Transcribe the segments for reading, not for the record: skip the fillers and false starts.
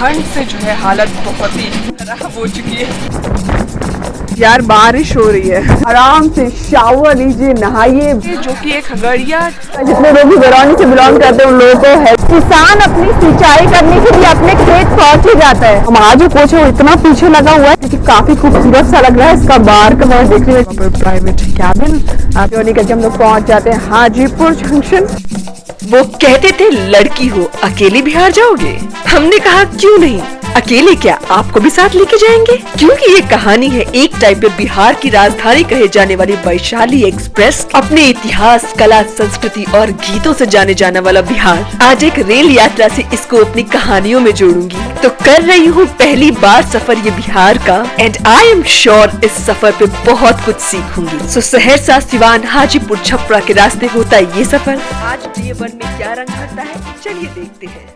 ठंड से जो है हालत बहुत ही खराब हो चुकी है। यार बारिश हो रही है, आराम से शावर लीजिए, नहाइए। जो कि एक खगड़िया जितने लोग बरौनी से बिलोंग करते हैं उन लोगों को है, किसान अपनी सिंचाई करने के लिए अपने खेत पहुंच ही जाता है। हमारा जो कोच है वो इतना पीछे लगा हुआ है क्योंकि काफी खूबसूरत सा लग रहा है इसका बाहर का बाहर देखने में। प्राइवेट कैबिन जर्नी करके हम लोग पहुंच जाते हैं हाजीपुर जंक्शन। वो कहते थे लड़की हो अकेले बिहार जाओगे, हमने कहा क्यों नहीं, अकेले क्या आपको भी साथ लेके जाएंगे, क्योंकि ये कहानी है एक टाइप पे बिहार की राजधानी कहे जाने वाली वैशाली एक्सप्रेस, अपने इतिहास, कला, संस्कृति और गीतों से जाने जाने वाला बिहार। आज एक रेल यात्रा से इसको अपनी कहानियों में जोड़ूंगी, तो कर रही हूँ पहली बार सफर ये बिहार का, एंड आई एम श्योर इस सफर पे बहुत कुछ सीखूंगी। सो सहरसा, सिवान, हाजीपुर, छपरा के रास्ते होता है ये सफर। आज DA1 में क्या रंग भरता है, चलिए देखते हैं।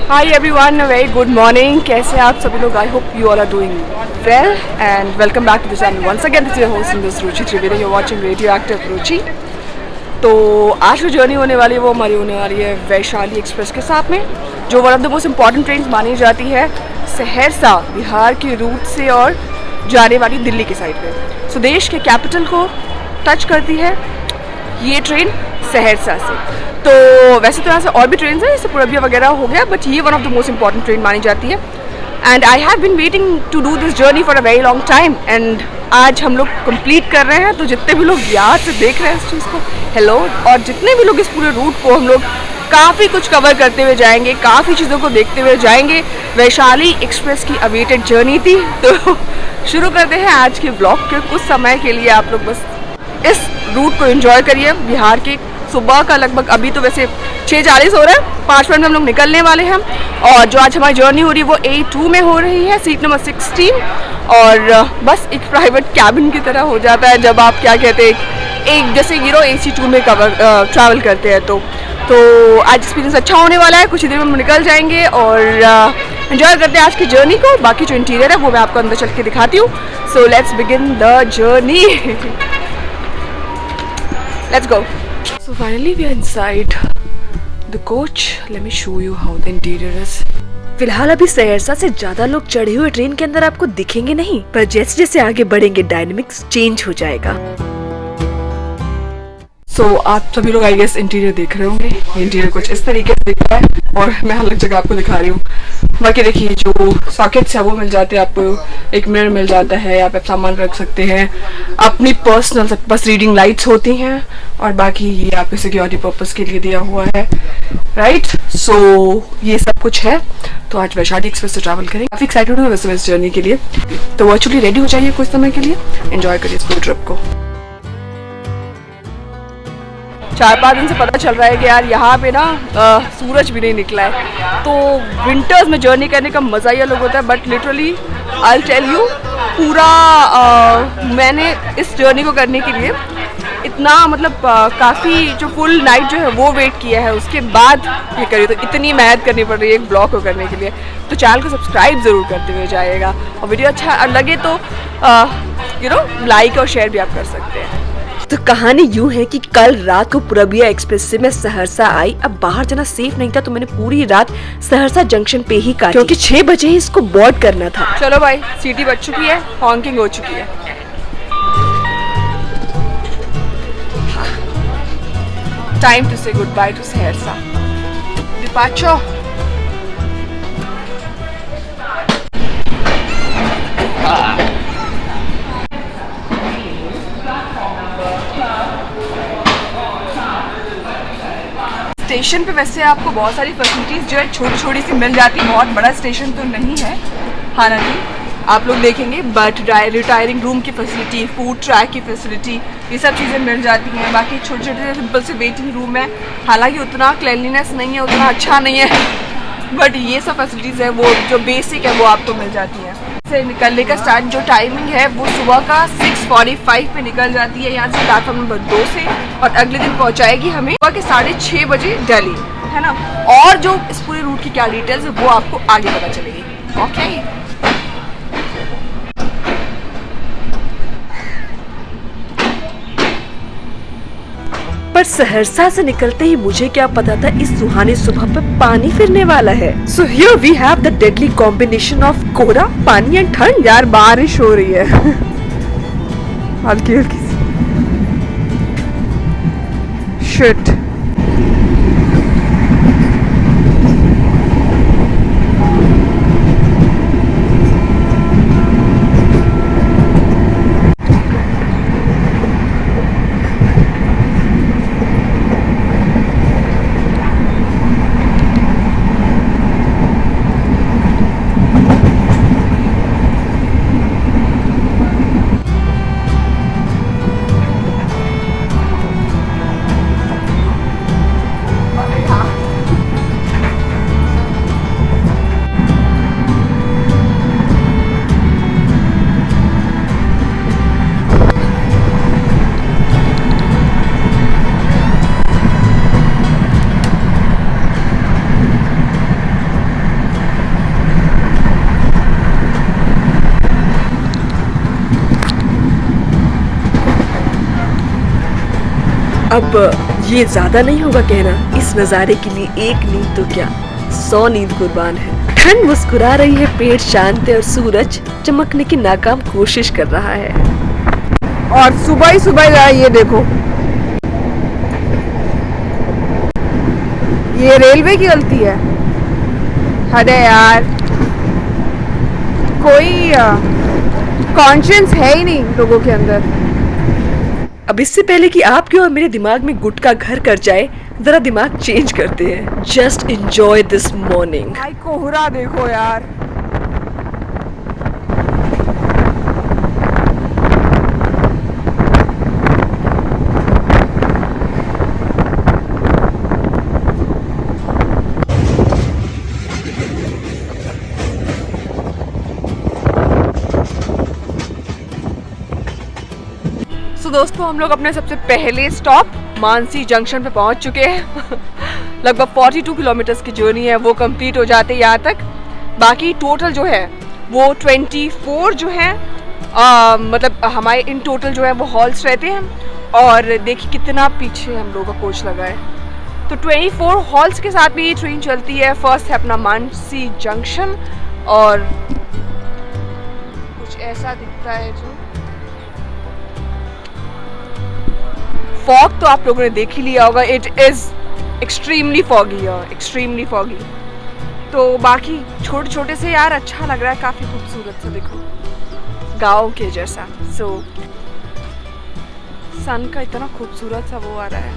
Hi everyone, very good morning. कैसे हैं आप सभी लोग? I hope you all are doing well and welcome back to the channel once again. This is your host in this Ruchi Trivedi, you are watching radio active Ruchi. तो आज जो journey होने वाली है वो हमारी होने वाली है वैशाली एक्सप्रेस के साथ में, जो one of the most important train मानी जाती है सहरसा बिहार के रूट से और जाने वाली दिल्ली के साइड पे। सो देश के कैपिटल को टच करती है ये ट्रेन सहरसा से। तो वैसे तो यहाँ से और भी ट्रेन है, जैसे पुरबिया वगैरह हो गया, बट ये one of the most important train मानी जाती है। And I have been waiting to do this journey for a very long time, and आज हम लोग कंप्लीट कर रहे हैं। तो जितने भी लोग यहाँ से देख रहे हैं इस चीज़ को, हेलो, और जितने भी लोग इस पूरे रूट को हम लोग काफ़ी कुछ कवर करते हुए जाएंगे, काफ़ी चीज़ों को देखते हुए जाएंगे। वैशाली एक्सप्रेस की अवेटेड जर्नी थी। तो शुरू करते हैं आज के ब्लॉग के। कुछ समय के लिए आप लोग बस इस रूट को एंजॉय करिए। बिहार के सुबह का लगभग अभी तो वैसे 6:40 हो रहा है, 5 मिनट में हम लोग निकलने वाले हैं। और जो आज हमारी जर्नी हो रही है वो A2 में हो रही है, सीट नंबर 16। और बस एक प्राइवेट कैबिन की तरह हो जाता है जब आप क्या कहते हैं एक जैसे AC2 में ट्रैवल करते हैं। तो आज एक्सपीरियंस अच्छा होने वाला है। कुछ ही देर में हम निकल जाएंगे और एंजॉय करते हैं आज की जर्नी को। बाकी जो इंटीरियर है वो मैं आपको अंदर चल के दिखाती हूँ। So let's begin the journey. Let's go. So finally we are inside the coach. Let me show you how the interior is. फिलहाल अभी सहरसा से ज्यादा लोग चढ़े हुए ट्रेन के अंदर आपको दिखेंगे नहीं, पर जैसे जैसे आगे बढ़ेंगे डायनेमिक्स चेंज हो जाएगा। So आप सभी लोग आई गेस इंटीरियर देख रहे होंगे। इंटीरियर कुछ इस तरीके से दिख रहा है और मैं अलग जगह आपको दिखा रही हूँ। बाकी देखिए जो सॉकेट्स है वो मिल जाते हैं आपको, एक मिरर मिल जाता है, यहाँ पे सामान रख सकते हैं, अपनी पर्सनल बस रीडिंग लाइट्स होती हैं, और बाकी ये आपके सिक्योरिटी पर्पस के लिए दिया हुआ है, राइट। सो ये सब कुछ है। तो आज वैशाली एक्सप्रेस से ट्रैवल करेंगे। काफ़ी एक्साइटेड हूँ वैसे इस जर्नी के लिए। तो वर्चुअली रेडी हो जाइए कुछ समय के लिए, एंजॉय करिए इस पूरी ट्रिप को। 4-5 दिन से पता चल रहा है कि यार यहाँ पे ना सूरज भी नहीं निकला है। तो विंटर्स में जर्नी करने का मज़ा ही अलग होता है। But literally I tell you, पूरा मैंने इस जर्नी को करने के लिए इतना मतलब काफ़ी जो फुल नाइट जो है वो वेट किया है, उसके बाद ये करी। तो इतनी मेहनत करनी पड़ रही है एक ब्लॉग को करने के लिए। तो चैनल को सब्सक्राइब ज़रूर करते हुए जाइएगा, और वीडियो अच्छा लगे तो लाइक और शेयर भी आप कर सकते हैं। तो कहानी यूँ है कि कल रात को पुरबिया एक्सप्रेस से मैं सहरसा आई। अब बाहर जाना सेफ नहीं था तो मैंने पूरी रात सहरसा जंक्शन पे ही काटी, क्योंकि 6 बजे ही इसको बोर्ड करना था। चलो भाई, सीटी बज चुकी है, हॉकिंग हो चुकी है। टाइम टू से good by two Saharsa. Departure. Station पे वैसे आपको बहुत सारी फैसिलिटीज़ जो है छोटी छोटी सी मिल जाती है। बहुत बड़ा स्टेशन तो नहीं है, हालांकि आप लोग देखेंगे। बट रिटायरिंग रूम की फैसिलिटी, फूड ट्रैक की फैसिलिटी, ये सब चीज़ें मिल जाती हैं। बाकी छोटे छोटे सिंपल से वेटिंग रूम है, हालांकि उतना क्लीनलीनेस नहीं है, उतना अच्छा नहीं है, बट ये सब फैसिलिटीज़ है वो जो बेसिक है वो आपको मिल जाती हैं। से निकलने का स्टार्ट जो टाइमिंग है वो सुबह का 6:45 पे निकल जाती है यहाँ से प्लेटफॉर्म नंबर 2 से, और अगले दिन पहुँचाएगी हमें सुबह के 6:30 बजे दिल्ली, है ना। और जो इस पूरे रूट की क्या डिटेल्स है वो आपको आगे पता चलेगी। ओके पर सहरसा से निकलते ही मुझे क्या पता था इस सुहानी सुबह पे पानी फिरने वाला है। So here we have the deadly combination of कोहरा, पानी एंड ठंड। यार बारिश हो रही है हल्की हल्की शिट। अब ये ज्यादा नहीं होगा कहना, इस नजारे के लिए एक नींद तो क्या 100 नींद कुर्बान है। ठंड मुस्कुरा रही है, पेट शांत है और सूरज चमकने की नाकाम कोशिश कर रहा है। और सुबह ही सुबह ये देखो, ये रेलवे की गलती है। अरे यार कोई कॉन्शियंस है ही नहीं लोगों के अंदर। अब इससे पहले कि आपके और मेरे दिमाग में गुटका घर कर जाए, जरा दिमाग चेंज करते हैं। Just enjoy this morning. भाई कोहरा देखो यार, तो दोस्तों हम लोग अपने सबसे पहले स्टॉप मानसी जंक्शन पे पहुंच चुके हैं। लगभग 42 किलोमीटर्स की जर्नी है वो कंप्लीट हो जाते हैं यहाँ तक। बाकी टोटल जो है वो 24 जो है मतलब हमारे इन टोटल जो है वो हॉल्स रहते हैं। और देखिए कितना पीछे हम लोगों का कोच लगा है। तो 24 हॉल्स के साथ भी ये ट्रेन चलती है। फर्स्ट है अपना मानसी जंक्शन और कुछ ऐसा दिखता है जो फॉग तो आप लोगों ने देख ही लिया होगा। It is extremely foggy, extremely foggy. तो बाकी छोटे छोटे से यार अच्छा लग रहा है, काफी खूबसूरत सा देखो गाँव के जैसा। सो सन का इतना खूबसूरत सा वो आ रहा है।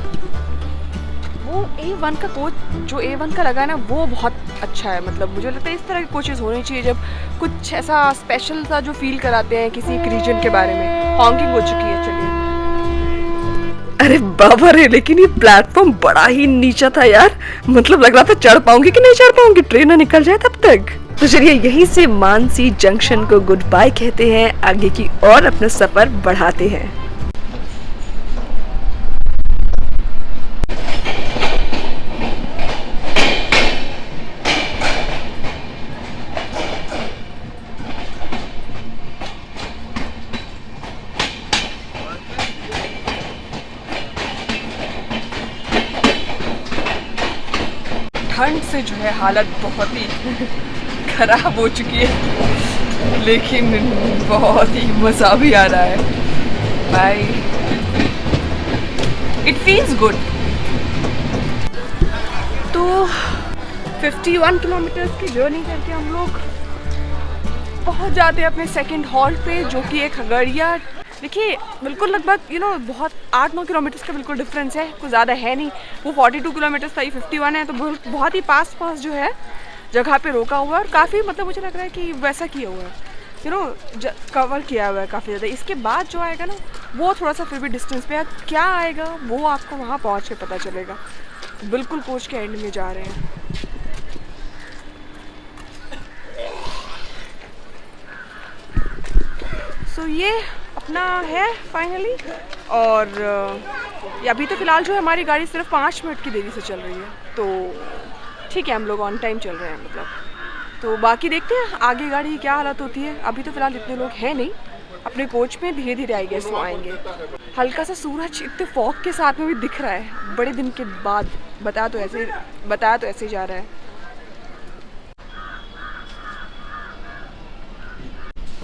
वो A1 का कोच जो A1 का लगा है ना वो बहुत अच्छा है। मतलब मुझे लगता है इस तरह के कोचेस होने चाहिए जब कुछ ऐसा स्पेशल सा जो फील कराते हैं किसी एक रीजन के बारे में। हॉन्किंग हो चुकी है। चलिए अरे बाबा रे, लेकिन ये प्लेटफॉर्म बड़ा ही नीचा था यार। मतलब लग रहा था चढ़ पाऊंगी कि नहीं चढ़ पाऊंगी, ट्रेन ना निकल जाए तब तक। तो चलिए यहीं से मानसी जंक्शन को गुड बाय कहते हैं, आगे की और अपना सफर बढ़ाते हैं। ठंड से जो है हालत बहुत ही खराब हो चुकी है, लेकिन बहुत ही मज़ा भी आ रहा है भाई। It feels good. तो 51 किलोमीटर्स की जर्नी करके हम लोग पहुंच जाते हैं अपने सेकंड हॉल्ट पे, जो कि है खगड़िया। देखिए बिल्कुल लगभग बहुत 8-9 किलोमीटर्स का बिल्कुल डिफरेंस है, कुछ ज़्यादा है नहीं। वो 42 किलोमीटर्स था, ये 51 है, तो बहुत ही पास जो है जगह पे रोका हुआ है। और काफ़ी मतलब मुझे लग रहा है कि वैसा किया हुआ है। कवर किया हुआ है काफ़ी ज़्यादा। इसके बाद जो आएगा ना वो थोड़ा सा फिर भी डिस्टेंस पे है, क्या आएगा वो आपको वहाँ पहुँच के पता चलेगा। बिल्कुल कोच के एंड में जा रहे हैं। सो ये अपना है फाइनली। और अभी तो फ़िलहाल जो है हमारी गाड़ी सिर्फ 5 मिनट की देरी से चल रही है, तो ठीक है, हम लोग ऑन टाइम चल रहे हैं मतलब। तो बाकी देखते हैं आगे गाड़ी की क्या हालत होती है। अभी तो फ़िलहाल इतने लोग हैं नहीं अपने कोच में, धीरे धीरे आई गेस वो आएंगे। हल्का सा सूरज इतने फॉग के साथ में भी दिख रहा है बड़े दिन के बाद। बताया तो ऐसे ही जा रहा है।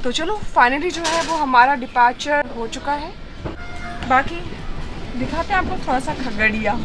तो चलो फाइनली जो है वो हमारा डिपार्चर हो चुका है। बाकी दिखाते हैं आपको थोड़ा सा खगड़िया।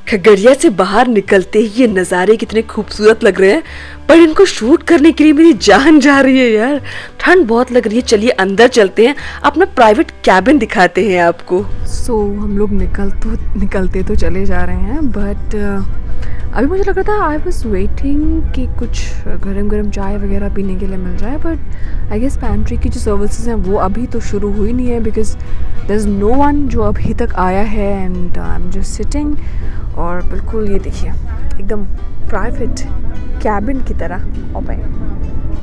खगड़िया से बाहर निकलते ही ये नज़ारे कितने खूबसूरत लग रहे हैं, पर इनको शूट करने के लिए मेरी जान जा रही है यार। ठंड बहुत लग रही है। चलिए अंदर चलते हैं, अपना प्राइवेट कैबिन दिखाते हैं आपको। हम लोग निकलते तो चले जा रहे हैं, बट अभी मुझे लग रहा था आई वॉज वेटिंग कि कुछ गरम चाय वगैरह पीने के लिए मिल जाए, बट आई गेस पैंट्री की जो सर्विसेज हैं वो अभी तो शुरू हुई नहीं है, because there is no one जो अभी तक आया है। And I am just sitting, और बिल्कुल ये देखिए एकदम प्राइवेट कैबिन की तरह ओपन।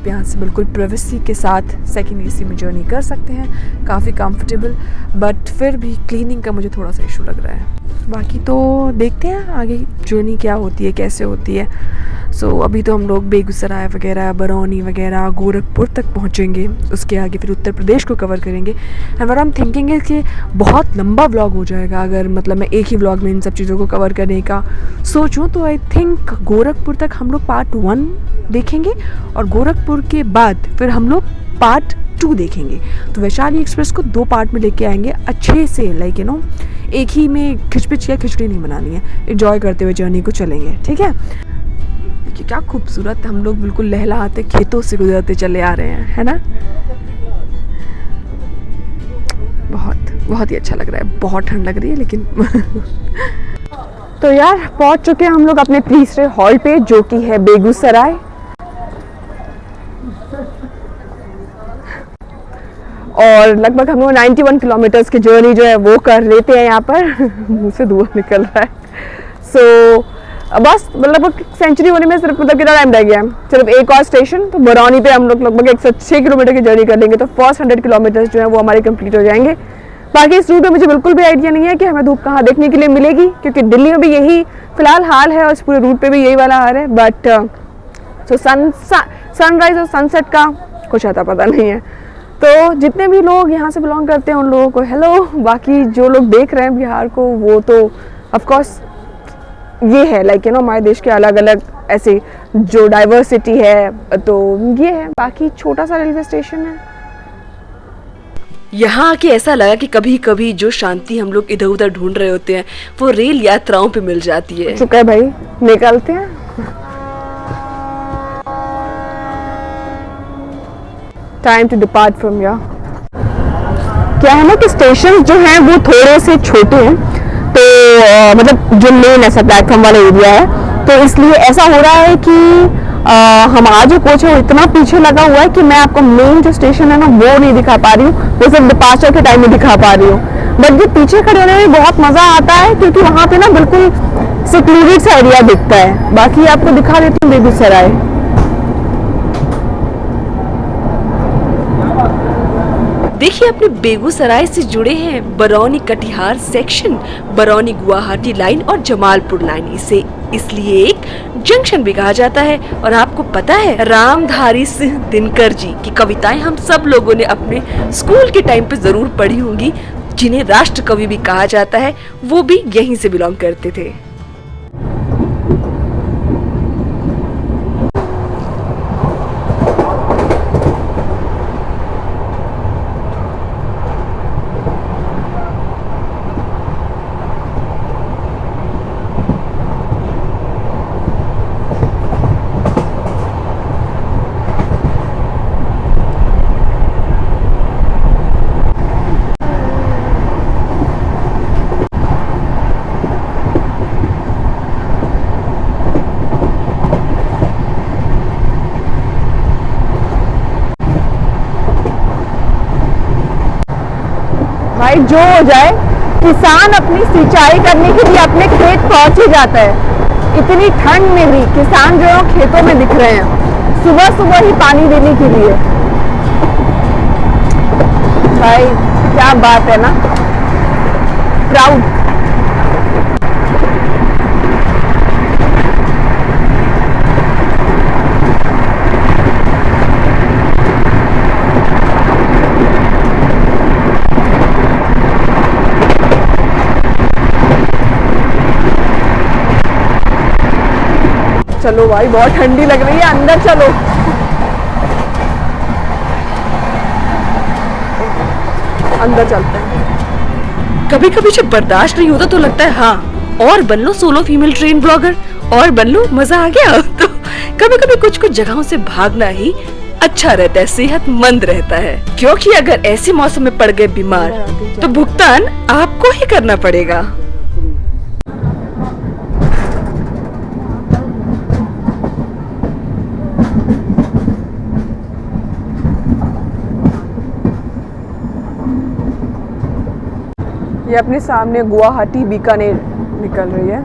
यहाँ से बिल्कुल प्राइवेसी के साथ सेकंड एसी में जर्नी कर सकते हैं, काफ़ी कंफर्टेबल, बट फिर भी क्लीनिंग का मुझे थोड़ा सा इशू लग रहा है। बाकी तो देखते हैं आगे जर्नी क्या होती है, कैसे होती है। अभी तो हम लोग बेगूसराय वगैरह, बरौनी वगैरह, गोरखपुर तक पहुँचेंगे, उसके आगे फिर उत्तर प्रदेश को कवर करेंगे। And what I am thinking है कि बहुत लंबा व्लॉग हो जाएगा अगर मतलब मैं एक ही व्लॉग में इन सब चीज़ों को कवर करने का सोचूं। तो आई थिंक गोरखपुर तक हम लोग पार्ट 1 देखेंगे, और गोरखपुर के बाद फिर हम लोग पार्ट 2 देखेंगे। तो वैशाली एक्सप्रेस को 2 पार्ट में लेके आएंगे अच्छे से, लाइक यू नो, एक ही में खिचपिच या खिचड़ी नहीं बनानी है, एंजॉय करते हुए जर्नी को चलेंगे, ठीक है। देखिए क्या खूबसूरत, हम लोग बिल्कुल लहलहाते खेतों से गुजरते चले आ रहे हैं, है ना। बहुत ही अच्छा लग रहा है। बहुत ठंड लग रही है लेकिन तो यार पहुंच चुके हैं हम लोग अपने तीसरे हॉल पे, जो कि है बेगूसराय। और लगभग हम लोग 91 किलोमीटर्स की जर्नी जो है वो कर लेते हैं यहाँ पर। मुंह से धुआं निकल रहा है। बस लगभग सेंचुरी होने में सिर्फ मतलब कितना टाइम रह गया है, सिर्फ एक और स्टेशन। तो बरौनी पे हम लोग लगभग 106 किलोमीटर की जर्नी कर लेंगे, तो फर्स्ट 100 किलोमीटर्स जो है वो हमारे कंप्लीट हो जाएंगे। बाकी इस रूट में मुझे बिल्कुल भी आइडिया नहीं है कि हमें धूप कहाँ देखने के लिए मिलेगी, क्योंकि दिल्ली में भी यही फिलहाल हाल है और इस पूरे रूट पे भी यही वाला हाल है। बट सनराइज और सनसेट का कुछ आता पता नहीं है। तो जितने भी लोग यहाँ से बिलोंग करते हैं उन लोगों को हेलो। बाकी जो लोग देख रहे हैं बिहार को, वो तो ऑफकोर्स ये है लाइक यू नो हमारे देश के अलग अलग ऐसे जो डाइवर्सिटी है, तो ये है। बाकी छोटा सा रेलवे स्टेशन है। यहाँ आके ऐसा लगा कि कभी कभी जो शांति हम लोग इधर उधर ढूंढ रहे होते हैं वो रेल यात्राओं पे मिल जाती है। चुका है भाई, निकलते हैं। टाइम टू डिपार्ट फ्रॉम या। क्या है ना कि स्टेशन जो हैं वो थोड़े से छोटे हैं, तो मतलब जो मेन ऐसा प्लेटफॉर्म वाला एरिया है, तो इसलिए ऐसा हो रहा है कि हमारा जो कोच है वो इतना पीछे लगा हुआ है कि मैं आपको मेन जो स्टेशन है ना वो नहीं दिखा पा रही हूँ, वो सिर्फ डिपार्चर के टाइम में दिखा पा रही हूँ। बट ये पीछे खड़े होने में बहुत मजा आता है, क्योंकि वहाँ पे ना बिल्कुल सिक्योरिटी सा एरिया दिखता है। बाकी आपको दिखा देती हूँ बेगूसराय। देखिए अपने बेगूसराय से जुड़े हैं बरौनी कटिहार सेक्शन, बरौनी गुवाहाटी लाइन और जमालपुर लाइन। इसे इसलिए एक जंक्शन भी कहा जाता है। और आपको पता है रामधारी सिंह दिनकर जी की कविताएं हम सब लोगों ने अपने स्कूल के टाइम पे जरूर पढ़ी होंगी, जिन्हें राष्ट्र कवि भी कहा जाता है, वो भी यहीं से बिलोंग करते थे। भाई जो हो जाए, किसान अपनी सिंचाई करने के लिए अपने खेत पहुंच ही जाता है। इतनी ठंड में भी किसान जो है वो खेतों में दिख रहे हैं, सुबह सुबह ही पानी देने के लिए। भाई क्या बात है ना, प्राउड। चलो भाई बहुत ठंडी लग रही है, अंदर चलो। अंदर चलते हैं। कभी कभी जब बर्दाश्त नहीं होता तो लगता है हाँ और बन लो सोलो फीमेल ट्रेन ब्लॉगर, और बन लो, मजा आ गया। तो कभी कभी कुछ कुछ जगहों से भागना ही अच्छा रहता है, सेहतमंद रहता है। क्योंकि अगर ऐसे मौसम में पड़ गए बीमार तो भुगतान आपको ही करना पड़ेगा। ये अपने सामने गुवाहाटी बीकानेर निकल रही है,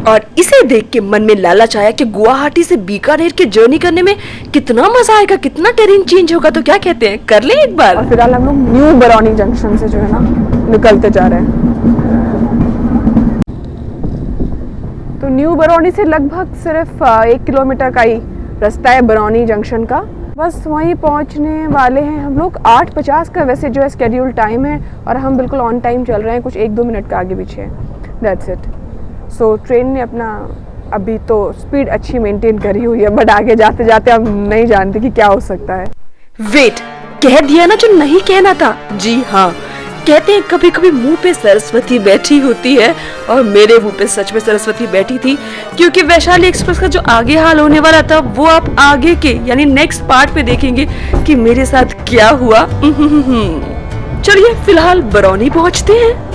और इसे देख के मन में लालच आया कि गुवाहाटी से बीकानेर की जर्नी करने में कितना मजा आएगा, कितना टेरेन चेंज होगा। तो क्या कहते हैं, कर ले एक बार। और फिलहाल हम लोग न्यू बरौनी जंक्शन से जो है ना निकलते जा रहे हैं। तो न्यू बरौनी से लगभग सिर्फ 1 किलोमीटर का ही रास्ता है बरौनी जंक्शन का। बस वहीं पहुंचने वाले हैं हम लोग। 8:50 का वैसे जो है स्केड्यूल टाइम है, और हम बिल्कुल ऑन टाइम चल रहे हैं, कुछ 1-2 मिनट का आगे पीछे है। That's it. सो ट्रेन ने अपना अभी तो स्पीड अच्छी मेंटेन करी हुई है, बट आगे जाते जाते हम नहीं जानते कि क्या हो सकता है। वेट, कह दिया ना जो नहीं कहना था। जी हाँ, कहते हैं कभी कभी मुंह पे सरस्वती बैठी होती है, और मेरे मुंह पे सच में सरस्वती बैठी थी, क्योंकि वैशाली एक्सप्रेस का जो आगे हाल होने वाला था वो आप आगे के यानी नेक्स्ट पार्ट पे देखेंगे कि मेरे साथ क्या हुआ। चलिए फिलहाल बरौनी पहुंचते हैं।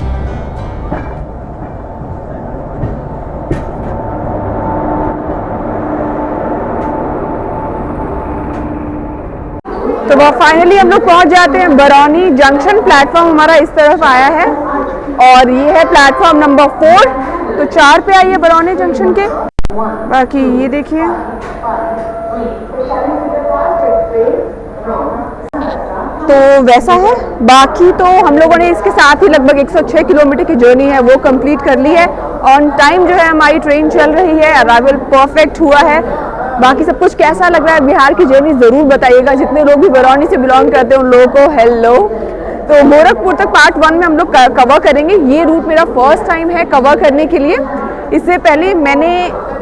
तो वह फाइनली हम लोग पहुंच जाते हैं बरौनी जंक्शन। प्लेटफॉर्म हमारा इस तरफ आया है, और ये है प्लेटफॉर्म नंबर 4। तो 4 पे आइए बरौनी जंक्शन के। बाकी ये देखिए, तो वैसा है। बाकी तो हम लोगों ने इसके साथ ही लगभग 106 किलोमीटर की जर्नी है वो कंप्लीट कर ली है। ऑन टाइम जो है हमारी ट्रेन चल रही है, अराइवल परफेक्ट हुआ है। बाकी सब कुछ कैसा लग रहा है बिहार की जर्नी ज़रूर बताइएगा। जितने लोग भी बरौनी से बिलोंग करते हैं उन लोगों को हेलो। तो गोरखपुर तक पार्ट 1 में हम लोग कवर करेंगे। ये रूट मेरा फर्स्ट टाइम है कवर करने के लिए। इससे पहले मैंने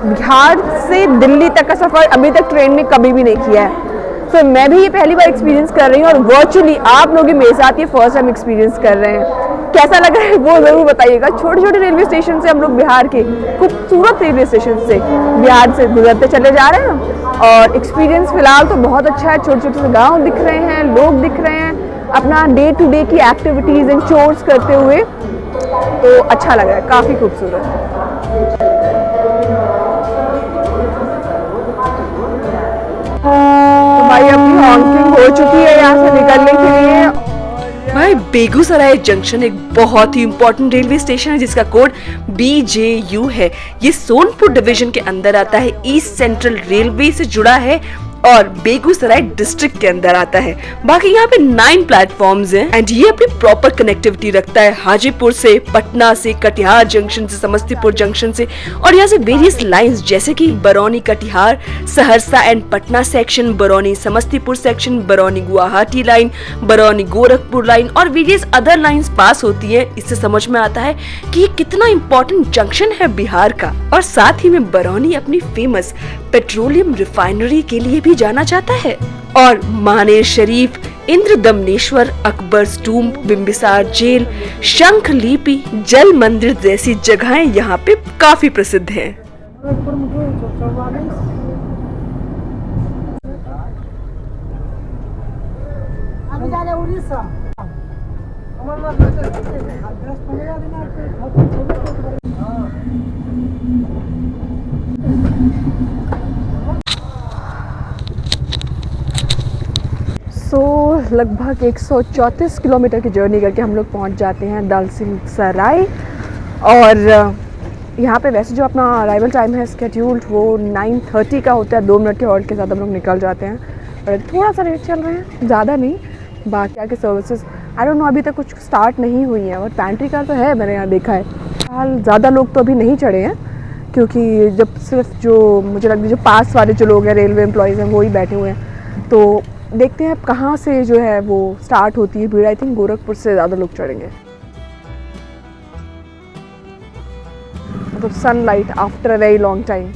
बिहार से दिल्ली तक का सफ़र अभी तक ट्रेन में कभी भी नहीं किया है। तो मैं भी ये पहली बार एक्सपीरियंस कर रही हूँ, और वर्चुअली आप लोग भी मेरे साथ ये फर्स्ट टाइम एक्सपीरियंस कर रहे हैं। कैसा लग रहा है वो ज़रूर बताइएगा। छोटे छोटे रेलवे स्टेशन से हम लोग बिहार के खूबसूरत रेलवे स्टेशन से बिहार से गुजरते चले जा रहे हैं, और एक्सपीरियंस फिलहाल तो बहुत अच्छा है। छोटे छोटे से गाँव दिख रहे हैं, लोग दिख रहे हैं, अपना डे टू डे की एक्टिविटीज़ एंड चोर्स करते हुए। तो अच्छा लग रहा है, काफ़ी खूबसूरत। तो भाई अपनी हॉन्किंग हो चुकी है यहाँ से निकलने के लिए। भाई बेगूसराय जंक्शन एक बहुत ही इंपॉर्टेंट रेलवे स्टेशन है जिसका कोड BJU है। ये सोनपुर डिवीजन के अंदर आता है, ईस्ट सेंट्रल रेलवे से जुड़ा है और बेगूसराय डिस्ट्रिक्ट के अंदर आता है। बाकी यहाँ पे 9 प्लेटफॉर्म्स हैं एंड ये अपनी प्रॉपर कनेक्टिविटी रखता है हाजीपुर से, पटना से, कटिहार जंक्शन से, समस्तीपुर जंक्शन से, और यहाँ से वेरियस लाइंस जैसे कि Barauni Katihar, Saharsa and Patna section, Barauni Samastipur section, Barauni Guwahati line, Barauni Gorakhpur line और वेरियस अदर लाइंस पास होती है। इससे समझ में आता है कि ये कितना इम्पोर्टेंट जंक्शन है बिहार का। और साथ ही में बरौनी अपनी फेमस पेट्रोलियम रिफाइनरी के लिए भी जाना जाता है, और मानेर शरीफ, इंद्रदमनेश्वर, अकबर टूम्ब, बिम्बिसार जेल, शंख लिपि, जल मंदिर जैसी जगहें यहाँ पे काफी प्रसिद्ध हैं। सो लगभग 134 किलोमीटर की जर्नी करके हम लोग पहुंच जाते हैं दलसिंह सराय। और यहाँ पे वैसे जो अपना अराइवल टाइम है स्केड्यूल्ड वो 9:30 का होता है। 2 मिनट के हॉल्ट के साथ हम लोग निकल जाते हैं। और थोड़ा सा लेट चल रहे हैं, ज़्यादा नहीं। बाकी आगे सर्विसेज आई डोंट नो, अभी तक कुछ स्टार्ट नहीं हुई है। और पैंट्री कार तो है, मैंने यहाँ देखा है। फिलहाल ज़्यादा लोग तो अभी नहीं चढ़े हैं, क्योंकि जब सिर्फ जो मुझे लगता है जो पास वाले जो लोग हैं, रेलवे एम्प्लॉयज़ हैं, वो ही बैठे हुए हैं। तो देखते हैं कहाँ से जो है वो स्टार्ट होती है भीड़। आई थिंक गोरखपुर से ज़्यादा लोग चढ़ेंगे। मतलब sunlight after a very long time.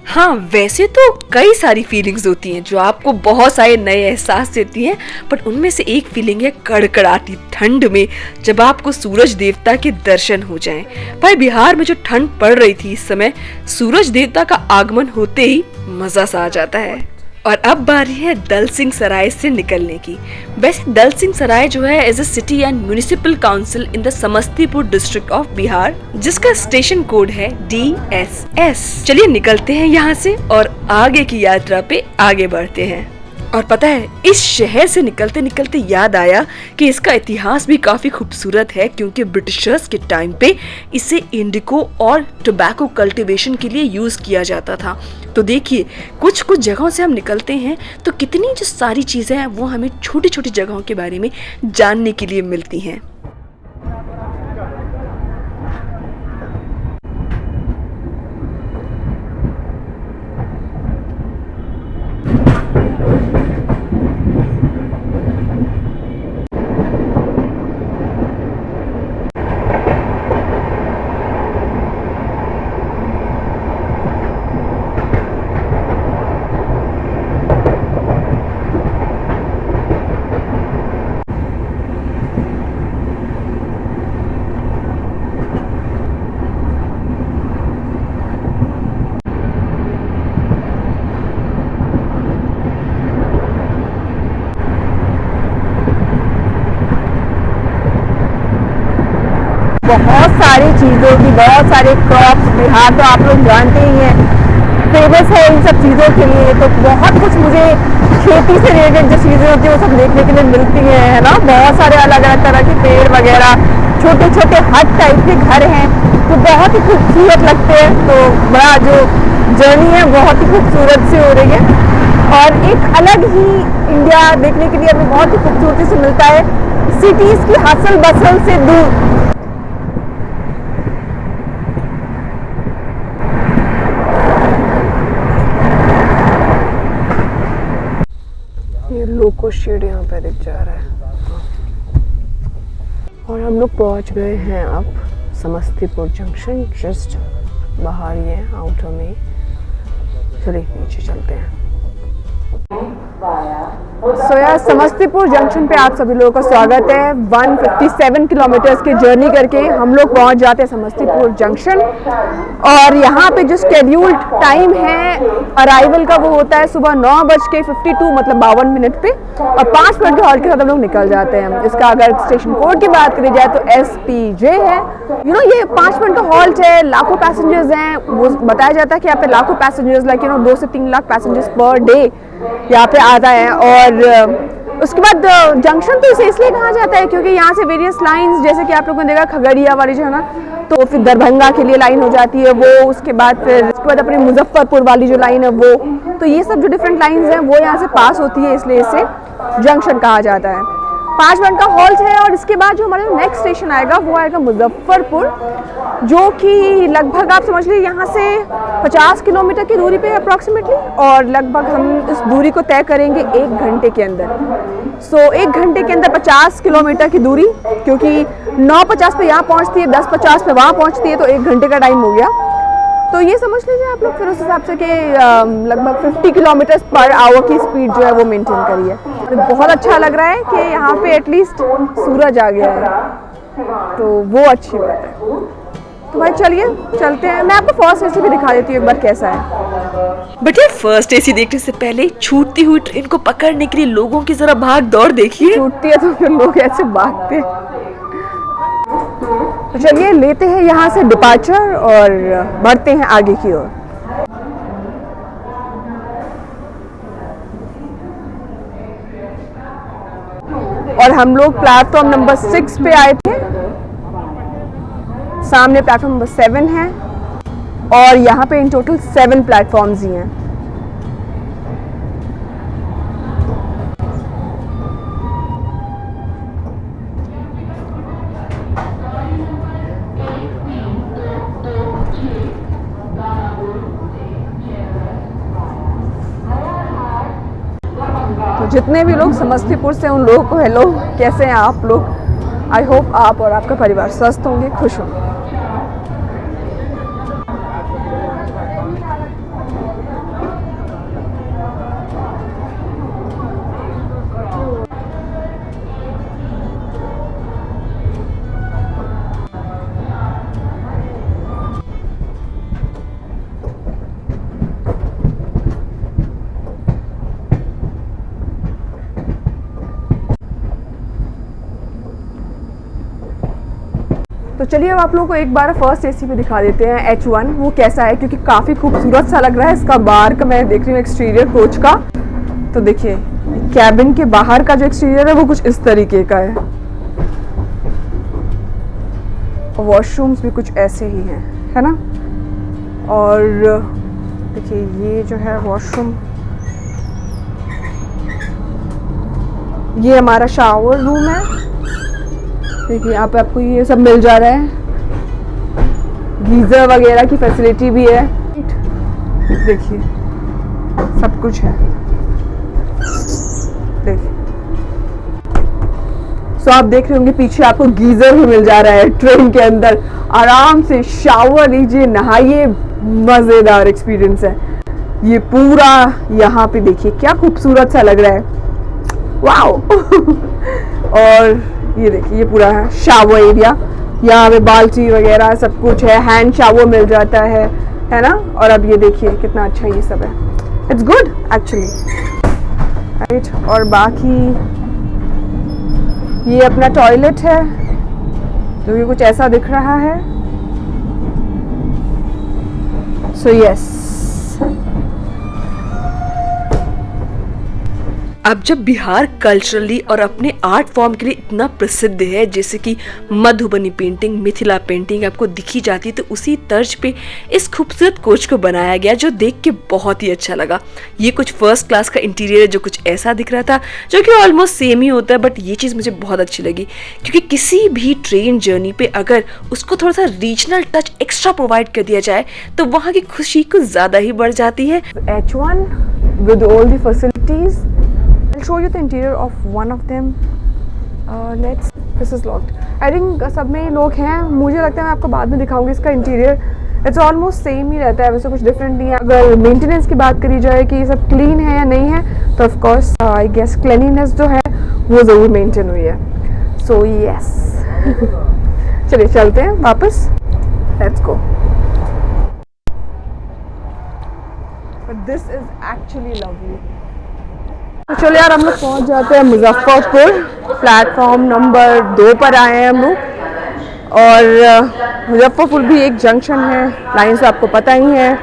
हाँ, वैसे तो कई सारी फीलिंग्स होती हैं जो आपको बहुत सारे नए एहसास देती हैं, पर उनमें से एक फीलिंग है कड़कड़ाती ठंड में जब आपको सूरज देवता के दर्शन हो जाएं। भाई बिहार में जो ठंड पड़ रही थी इस समय, सूरज देवता का आगमन होते ही मजा सा आ जाता है। और अब बारी है दलसिंह सराय से निकलने की। वैसे दलसिंह सराय जो है as a city and municipal council in the Samastipur district of Bihar, जिसका स्टेशन कोड है DSS। चलिए निकलते हैं यहाँ से और आगे की यात्रा पे आगे बढ़ते हैं। और पता है, इस शहर से निकलते निकलते याद आया कि इसका इतिहास भी काफी खूबसूरत है, क्योंकि ब्रिटिशर्स के टाइम पे इसे इंडिको और टोबैको कल्टीवेशन के लिए यूज किया जाता था। तो देखिए, कुछ कुछ जगहों से हम निकलते हैं तो कितनी जो सारी चीजें हैं वो हमें छोटी छोटी जगहों के बारे में जानने के लिए मिलती हैं। बहुत सारी चीज़ों की, बहुत सारे क्रॉप्स, बिहार तो आप लोग जानते ही हैं फेमस है इन सब चीज़ों के लिए। तो बहुत कुछ मुझे खेती से रिलेटेड जो चीज़ें होती हैं वो सब देखने के लिए मिलती हैं, है ना। बहुत सारे अलग अलग तरह के पेड़ वगैरह, छोटे छोटे हट टाइप के घर हैं जो बहुत ही खूबसूरत लगते हैं। तो बड़ा जो जर्नी है बहुत ही खूबसूरत से हो रही है और एक अलग ही इंडिया देखने के लिए हमें बहुत ही खूबसूरती से मिलता है, सिटीज़ की हसल बसल से दूर। ये लोको शेड यहाँ पे दिख जा रहा है। और हम लोग पहुँच गए हैं अब समस्तीपुर जंक्शन, जस्ट बाहर ही है आउटर में। चलिए नीचे चलते हैं। यार समस्तीपुर जंक्शन पे आप सभी लोगों का स्वागत है। 157 किलोमीटर्स की जर्नी करके हम लोग पहुंच जाते हैं समस्तीपुर जंक्शन। और यहाँ पे जो स्केड्यूल्ड टाइम है अराइवल का वो होता है सुबह 9:52, मतलब 52 मिनट पे। और 5 मिनट के हॉल्ट के साथ हम लोग निकल जाते हैं। इसका अगर स्टेशन कोड की बात करी जाए तो SPJ है। ये 5 मिनट का हॉल्ट है। लाखों पैसेंजर्स हैं, वो बताया जाता है कि यहाँ पे लाखों पैसेंजर्स, लाइक 2 से 3 लाख पैसेंजर्स पर डे यहाँ पे आता है। और उसके बाद जंक्शन तो इसे इसलिए कहा जाता है क्योंकि यहाँ से वेरियस लाइंस, जैसे कि आप लोगों ने देखा खगड़िया वाली जो है ना, तो फिर दरभंगा के लिए लाइन हो जाती है वो। उसके बाद अपनी मुजफ्फरपुर वाली जो लाइन है वो, तो ये सब जो डिफरेंट लाइंस हैं वो यहाँ से पास होती है, इसलिए इसे जंक्शन कहा जाता है। 5 मिनट का हॉल्ट है। और इसके बाद जो हमारा नेक्स्ट स्टेशन आएगा वो आएगा मुजफ्फरपुर, जो कि लगभग आप समझ लीजिए यहाँ से 50 किलोमीटर की दूरी पे अप्रॉक्सीमेटली। और लगभग हम इस दूरी को तय करेंगे 1 घंटे के अंदर। सो 1 घंटे के अंदर 50 किलोमीटर की दूरी, क्योंकि 9:50 पे यहाँ पहुँचती है, 10:50 पे वहाँ पहुँचती है, तो 1 घंटे का टाइम हो गया। तो ये समझ लीजिए आप लोग फिर उस हिसाब से कि लगभग 50 किलोमीटर पर आवर की स्पीड जो है वो मेंटेन करी है। तो बहुत अच्छा लग रहा है कि यहाँ पे एटलीस्ट सूरज आ गया है, तो वो अच्छी बात है। तो भाई चलिए चलते हैं। मैं आपको फर्स्ट AC भी दिखा देती हूँ एक बार कैसा है। बट यार फर्स्ट AC देखने से पहले छूटती हुई ट्रेन को पकड़ने के लिए लोगों की जरा भाग दौड़ देखिए। छूटती है तो फिर लोग ऐसे भागते हैं। तो चलिए लेते हैं यहाँ से डिपार्चर और बढ़ते हैं आगे की ओर। और हम लोग प्लेटफॉर्म नंबर 6 पे आए थे। सामने प्लेटफॉर्म नंबर 7 है और यहाँ पे इन टोटल 7 प्लेटफॉर्म्स ही हैं। तो जितने भी लोग समस्तीपुर से, उन लोगों को हेलो, कैसे हैं आप लोग। आई होप आप और आपका परिवार स्वस्थ होंगे, खुश होंगे। तो चलिए अब आप लोगों को एक बार फर्स्ट एसी पे दिखा देते हैं H1 वो कैसा है, क्योंकि काफ़ी खूबसूरत सा लग रहा है। इसका बाहर का मैं देख रही हूँ एक्सटीरियर कोच का। तो देखिए कैबिन के बाहर का जो एक्सटीरियर है वो कुछ इस तरीके का है। वॉशरूम्स भी कुछ ऐसे ही हैं, है ना। और देखिए ये जो है वॉशरूम, ये हमारा शावर रूम है। देखिए यहाँ पे आपको ये सब मिल जा रहा है, गीजर वगैरह की फैसिलिटी भी है। देखिए सब कुछ है। देखिए सो आप देख रहे होंगे पीछे आपको गीजर भी मिल जा रहा है ट्रेन के अंदर। आराम से शावर लीजिए, नहाइए, मजेदार एक्सपीरियंस है ये पूरा। यहाँ पे देखिए क्या खूबसूरत सा लग रहा है, वाओ। और ये देखिए ये पूरा है शावर एरिया। यहाँ पे बाल्टी वगैरह सब कुछ है, हैंड शावर मिल जाता है ना। और अब ये देखिए कितना अच्छा ये सब है, इट्स गुड एक्चुअली, राइट। और बाकी ये अपना टॉयलेट है जो कि कुछ ऐसा दिख रहा है। सो यस, अब जब बिहार कल्चरली और अपने आर्ट फॉर्म के लिए इतना प्रसिद्ध है, जैसे कि मधुबनी पेंटिंग, मिथिला पेंटिंग आपको दिखी जाती है, तो उसी तर्ज पे इस खूबसूरत कोच को बनाया गया जो देख के बहुत ही अच्छा लगा। ये कुछ फर्स्ट क्लास का इंटीरियर है जो कुछ ऐसा दिख रहा था, जो कि ऑलमोस्ट सेम ही होता है, बट ये चीज़ मुझे बहुत अच्छी लगी क्योंकि किसी भी ट्रेन जर्नी पे अगर उसको थोड़ा सा रीजनल टच एक्स्ट्रा प्रोवाइड कर दिया जाए तो वहाँ की खुशी कुछ ज़्यादा ही बढ़ जाती है। H1 with all the facilities. I'll show you the interior of one of them. This is locked. I think सब में लोग हैं, मुझे लगता है मैं आपको बाद में दिखाऊंगी इसका इंटीरियर। इट्स ऑलमोस्ट सेम ही रहता है, वैसे कुछ डिफरेंट नहीं है। अगर मेंटेनेंस की बात करी जाए कि ये सब क्लीन है या नहीं है, तो of course I guess cleanliness जो है वो ज़रूर मेंटेन हुई है। सो यस, चलिए चलते हैं वापस, let's go. But this is actually lovely. तो चलो यार हम लोग पहुंच जाते हैं मुजफ्फरपुर। प्लेटफॉर्म नंबर 2 पर आए हैं हम लोग। और मुजफ्फरपुर भी एक जंक्शन है, लाइन से आपको पता ही है।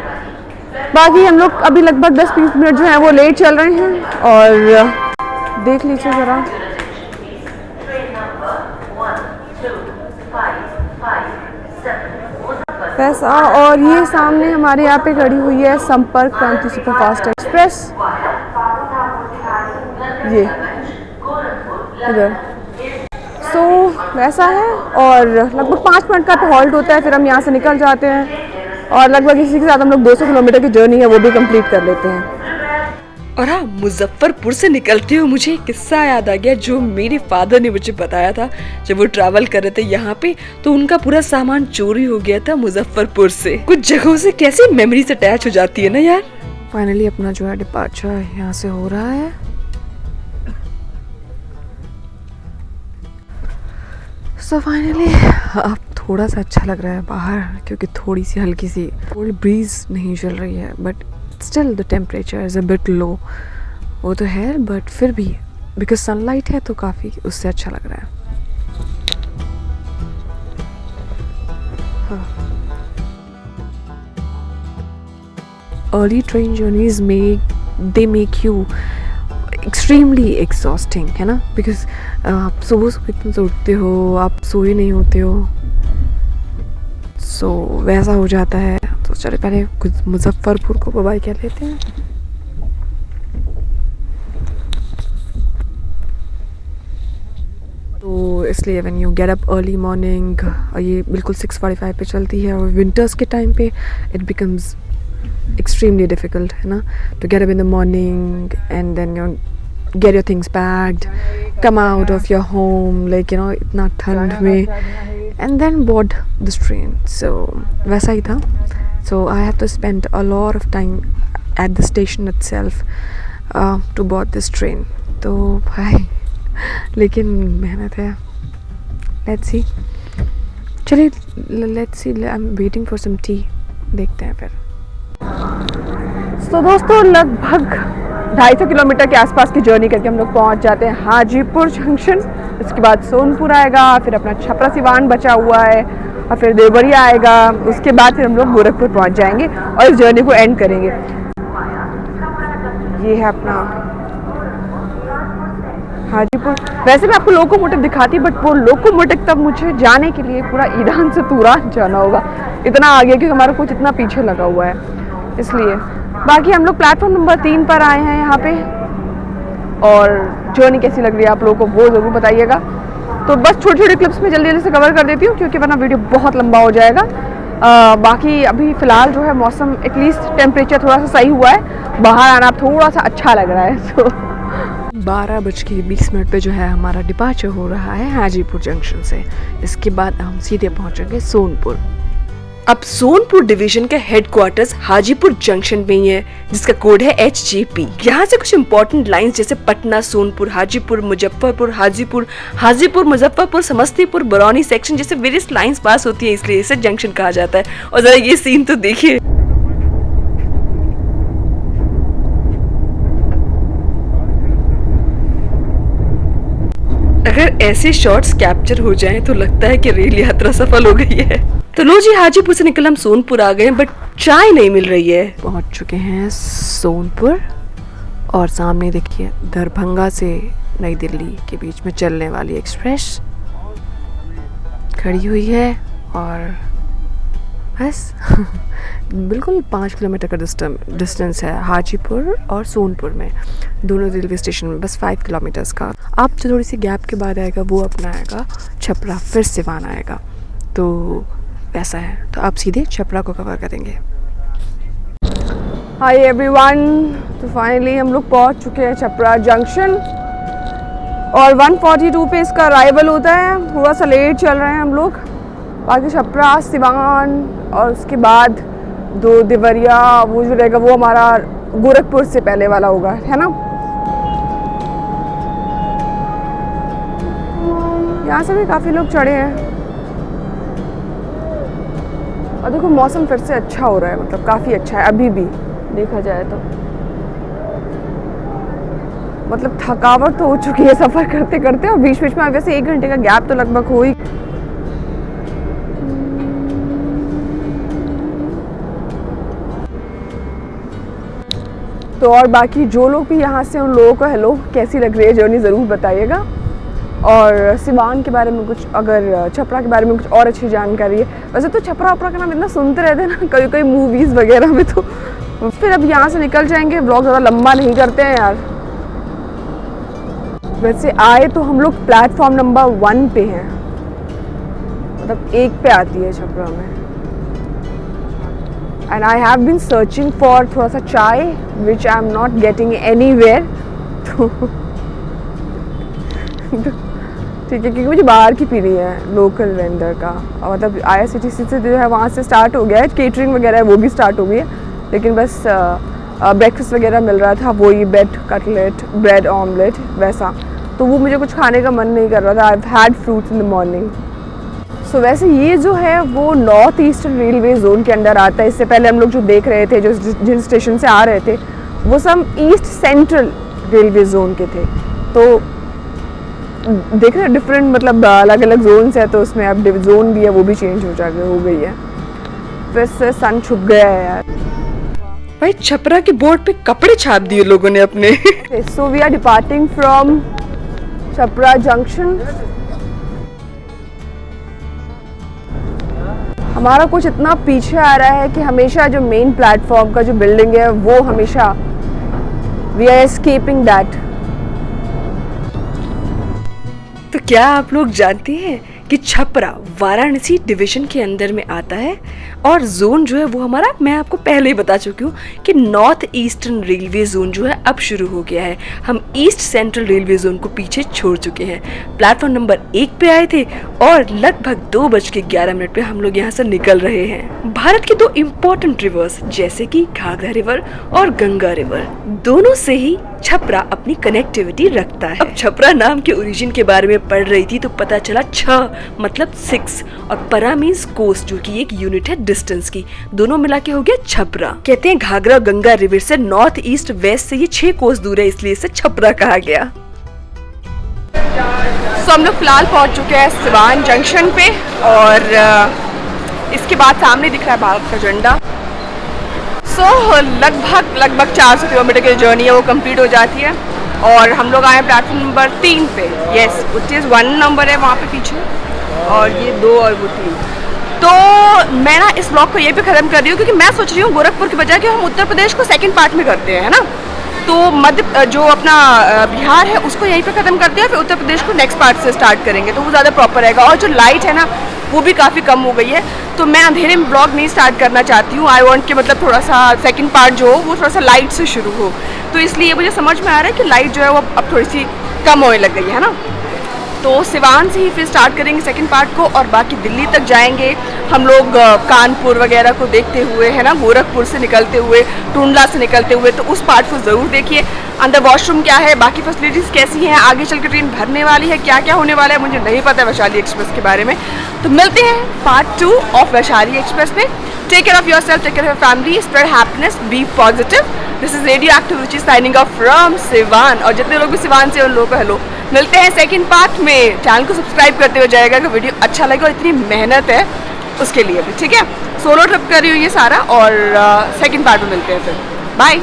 बाकी हम लोग अभी लगभग 10-20 मिनट जो है वो लेट चल रहे हैं। और देख लीजिए ज़रा, पैसा। और ये सामने हमारे यहाँ पे खड़ी हुई है संपर्क क्रांति सुपरफास्ट एक्सप्रेस, ये इधर। सो वैसा है। और लगभग 5 मिनट का हॉल्ट होता है, फिर हम यहाँ से निकल जाते हैं और लगभग इसी के साथ हम लोग 200 किलोमीटर की जर्नी है वो भी कंप्लीट कर लेते हैं। और हाँ, मुजफ्फरपुर से निकलते हुए मुझे एक किस्सा याद आ गया जो मेरे फादर ने मुझे बताया था। जब वो ट्रैवल कर रहे थे यहाँ पे, तो उनका पूरा सामान चोरी हो गया था मुजफ्फरपुर से। कुछ जगहों से कैसी मेमोरीज अटैच हो जाती है ना यार। फाइनली अपना जो है डिपार्चर यहाँ से हो रहा है। सो फाइनली अब थोड़ा सा अच्छा लग रहा है बाहर, क्योंकि थोड़ी सी हल्की सी कोल्ड ब्रीज नहीं चल रही है, but still the temperature is a bit लो। वो तो है, बट फिर भी बिकॉज सनलाइट है तो काफ़ी उससे अच्छा लग रहा है। अर्ली ट्रेन जर्नीज में they make you extremely exhausting है ना, बिकॉज आप सुबह सुबह इतने से उठते हो, आप सोए नहीं होते हो, सो वैसा हो जाता है। तो चले पहले कुछ मुजफ्फरपुर को बाय कर लेते हैं। तो इसलिए when you get up early morning, ये बिल्कुल 6:45 पे चलती है, और विंटर्स के टाइम पे इट बिकम्स extremely difficult है ना, to get up in the morning and then you get your things packed, come out of your home like you know इतना ठंड में, and then board this train. So वैसा ही था. So I have to spend a lot of time at the station itself to board this train. तो भाई लेकिन मेहनत है. Let's see. चलिए let's see. I'm waiting for some tea. देखते हैं फिर. तो दोस्तों लगभग 250 किलोमीटर के आसपास की जर्नी करके हम लोग पहुंच जाते हैं हाजीपुर जंक्शन. इसके बाद सोनपुर आएगा, फिर अपना छपरा सिवान बचा हुआ है, और फिर देवरिया आएगा. उसके बाद फिर हम लोग गोरखपुर पहुंच जाएंगे और इस जर्नी को एंड करेंगे. ये है अपना हाजीपुर. वैसे मैं आपको लोकोमोटिव दिखाती, बट वो लोकोमोटिव तब मुझे जाने के लिए पूरा ईरान से तुरान जाना होगा, इतना आगे, क्योंकि हमारा कुछ इतना पीछे लगा हुआ है इसलिए. बाकी हम लोग प्लेटफॉर्म नंबर 3 पर आए हैं यहाँ पे, और जर्नी कैसी लग रही है आप लोगों को वो ज़रूर बताइएगा. तो बस छोटी छोटी क्लिप्स में जल्दी जल्दी से कवर कर देती हूँ, क्योंकि वरना वीडियो बहुत लंबा हो जाएगा. बाकी अभी फ़िलहाल जो है मौसम एटलीस्ट टेम्परेचर थोड़ा सा सही हुआ है, बाहर आना थोड़ा सा अच्छा लग रहा है. तो 12:20 पे जो है हमारा डिपार्चर हो रहा है हाजीपुर जंक्शन से. इसके बाद हम सीधे पहुँचेंगे सोनपुर. अब सोनपुर डिवीजन का हेडक्वार्टर्स हाजीपुर जंक्शन में ही है, जिसका कोड है HGP. यहाँ से कुछ इंपॉर्टेंट लाइंस जैसे पटना, सोनपुर, हाजीपुर, मुजफ्फरपुर, हाजीपुर, मुजफ्फरपुर, समस्तीपुर, बरौनी सेक्शन जैसे वेरियस लाइंस पास होती है, इसलिए इसे जंक्शन कहा जाता है. और जरा ये सीन तो देखिए. अगर ऐसे शॉट्स कैप्चर हो जाएं तो लगता है कि रेल यात्रा सफल हो गई है. तो लो जी, हाजीपुर से निकल हम सोनपुर आ गए, बट चाय नहीं मिल रही है. पहुंच चुके हैं सोनपुर, और सामने देखिए दरभंगा से नई दिल्ली के बीच में चलने वाली एक्सप्रेस खड़ी हुई है. और बस बिल्कुल 5 किलोमीटर का डिस्टेंस है हाजीपुर और सोनपुर में, दोनों रेलवे स्टेशन में बस 5 किलोमीटर्स का. अब जो थोड़ी सी गैप के बाद आएगा वो अपना आएगा छपरा, फिर सिवान आएगा. तो वैसा है. तो आप सीधे छपरा को कवर करेंगे. हाय एवरीवन, तो फाइनली हम लोग पहुंच चुके हैं छपरा जंक्शन, और 1:42 पे इसका अराइवल होता है. थोड़ा सा लेट चल रहे हैं हम लोग. बाकी छपरा, सिवान, और उसके बाद देवरिया, वो जो रहेगा वो हमारा गोरखपुर से पहले वाला होगा, है ना. यहाँ से भी काफ़ी लोग चढ़े हैं. और देखो मौसम फिर से अच्छा हो रहा है, मतलब काफ़ी अच्छा है अभी भी देखा जाए तो. मतलब थकावट तो हो चुकी है सफ़र करते करते, और बीच बीच में वैसे 1 घंटे का गैप तो लगभग हो ही. तो और बाकी जो लोग भी यहाँ से, उन लोगों को हेलो, कैसी लग रही है जर्नी ज़रूर बताइएगा. और सिवान के बारे में कुछ, अगर छपरा के बारे में कुछ और अच्छी जानकारी है. वैसे तो छपरा उपरा का नाम इतना सुनते रहते हैं ना कई मूवीज़ वगैरह में. तो फिर अब यहाँ से निकल जाएंगे, ब्लॉग ज़्यादा लंबा नहीं करते हैं यार. वैसे आए तो हम लोग प्लेटफॉर्म नंबर 1 पे हैं, मतलब 1 पे आती है छपरा में. And I have been searching for थोड़ा सा chai, which I am not getting anywhere. ठीक है, क्योंकि मुझे बाहर की पीनी है, लोकल वेंडर का. और मतलब IRCTC से जो है वहाँ से स्टार्ट हो गया है, केटरिंग वगैरह वो भी स्टार्ट हो गई है. लेकिन बस ब्रेकफास्ट वगैरह मिल रहा था, वही ब्रेड कटलेट, ब्रेड ऑमलेट वैसा. तो वो मुझे कुछ खाने का मन नहीं कर रहा था. I have had fruits in the morning. So वैसे ये जो है वो नॉर्थ ईस्टर्न रेलवे जोन के अंदर आता है. इससे पहले हम लोग जो देख रहे थे, जो जिन स्टेशन से आ रहे थे, वो सब ईस्ट सेंट्रल रेलवे जोन के थे. तो देख रहे हैं डिफरेंट, मतलब अलग अलग जोन्स है, तो उसमें अब जोन भी है वो भी चेंज हो गई है. फिर से सन छुप गया है यार. भाई छपरा के बोर्ड पे कपड़े छाप दिए लोगों ने अपने। So we are departing from Chhapra junction. हमारा कुछ इतना पीछे आ रहा है कि हमेशा जो मेन प्लेटफॉर्म का जो बिल्डिंग है वो हमेशा वी आर एस्केपिंग दैट। तो क्या आप लोग जानते हैं कि छपरा वाराणसी डिवीजन के अंदर में आता है और जोन जो है वो हमारा, मैं आपको पहले ही बता चुकी हूँ कि नॉर्थ ईस्टर्न रेलवे जोन जो है अब शुरू हो गया है। हम ईस्ट सेंट्रल रेलवे जोन को पीछे छोड़ चुके हैं। प्लेटफॉर्म नंबर 1 पे आए थे और लगभग 2:11 पे हम लोग यहाँ से निकल रहे हैं। भारत के 2 इम्पोर्टेंट रिवर्स जैसे कि घाघरा रिवर और गंगा रिवर, दोनों से ही छपरा अपनी कनेक्टिविटी रखता है। अब छपरा नाम के ओरिजिन के बारे में पढ़ रही थी तो पता चला 6 मतलब 6 और परा मीन्स कोस्ट, जो कि एक यूनिट है डिस्टेंस की, दोनों मिला के हो गया छपरा। कहते हैं घाघरा गंगा रिवर से नॉर्थ ईस्ट वेस्ट से ये 6 कोस दूर है, इसलिए इसे छपरा कहा गया। तो हम लोग फिलहाल पहुंच चुके हैं सिवान जंक्शन पे और इसके बाद सामने दिख रहा है भारत का झंडा। लगभग 400 किलोमीटर की जर्नी है वो कंप्लीट हो जाती है और हम लोग आए प्लेटफॉर्म नंबर 3 पे। यस, विच इज़ 1 नंबर है वहाँ पे पीछे और ये 2 और वो 3। तो मैं ना इस ब्लॉग को ये भी ख़त्म कर रही हूँ क्योंकि मैं सोच रही हूँ गोरखपुर के बजाय कि हम उत्तर प्रदेश को सेकंड पार्ट में करते हैं, है ना। तो मध्य जो अपना बिहार है उसको यहीं पे ख़त्म करते हैं, फिर उत्तर प्रदेश को नेक्स्ट पार्ट से स्टार्ट करेंगे तो वो ज़्यादा प्रॉपर रहेगा। और जो लाइट है ना वो भी काफ़ी कम हो गई है, तो मैं अंधेरे में ब्लॉग नहीं स्टार्ट करना चाहती हूँ। आई वांट कि मतलब थोड़ा सा सेकंड पार्ट जो हो वो थोड़ा सा लाइट से शुरू हो, तो इसलिए मुझे समझ में आ रहा है कि लाइट जो है वो अब थोड़ी सी कम होने लग गई है ना। तो सिवान से ही फिर स्टार्ट करेंगे सेकंड पार्ट को और बाकी दिल्ली तक जाएंगे हम लोग कानपुर वगैरह को देखते हुए, है ना, गोरखपुर से निकलते हुए, टुंडला से निकलते हुए। तो उस पार्ट को ज़रूर देखिए। अंदर वॉशरूम क्या है, बाकी फैसिलिटीज़ कैसी हैं, आगे चल के ट्रेन भरने वाली है, क्या क्या होने वाला है मुझे नहीं पता है वैशाली एक्सप्रेस के बारे में। तो मिलते हैं पार्ट 2 ऑफ वैशाली एक्सप्रेस में। Take care of yourself, take care of your family, spread happiness, be positive. This is radio active Ruchi signing off from Siwan. और जितने लोग भी सिवान से उन लोगों को हेलो। मिलते हैं सेकंड पार्ट में। चैनल को सब्सक्राइब करते हुए जाएगा कि वीडियो अच्छा लगे और इतनी मेहनत है उसके लिए भी, ठीक है। सोलो ट्रिप कर रही हूँ ये सारा और सेकंड पार्ट में मिलते हैं फिर। बाय।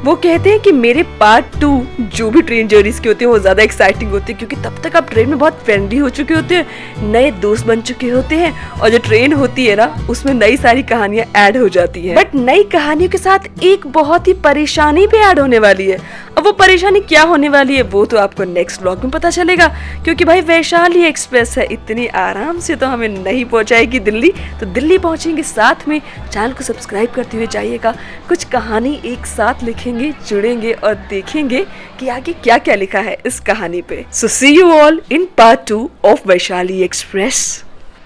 वो कहते हैं कि मेरे पार्ट 2 जो भी ट्रेन जर्नीज के होते हैं वो ज्यादा एक्साइटिंग होते हैं क्योंकि तब तक आप ट्रेन में बहुत फ्रेंडली हो चुके होते हैं, नए दोस्त बन चुके होते हैं और जो ट्रेन होती है ना उसमें नई सारी कहानियां ऐड हो जाती हैं। बट नई कहानियों के साथ एक बहुत ही परेशानी भी ऐड होने वाली है। अब वो परेशानी क्या होने वाली है वो तो आपको नेक्स्ट व्लॉग में पता चलेगा क्योंकि भाई वैशाली एक्सप्रेस है, इतनी आराम से तो हमें नहीं पहुंचाएगी दिल्ली। तो दिल्ली पहुंचेंगे साथ में। चैनल को सब्सक्राइब करते हुए जाइएगा। कुछ कहानी एक साथ लिखेंगे, जुड़ेंगे और देखेंगे कि आगे क्या क्या लिखा है इस कहानी पे। So see you all in part 2 of Vaishali express.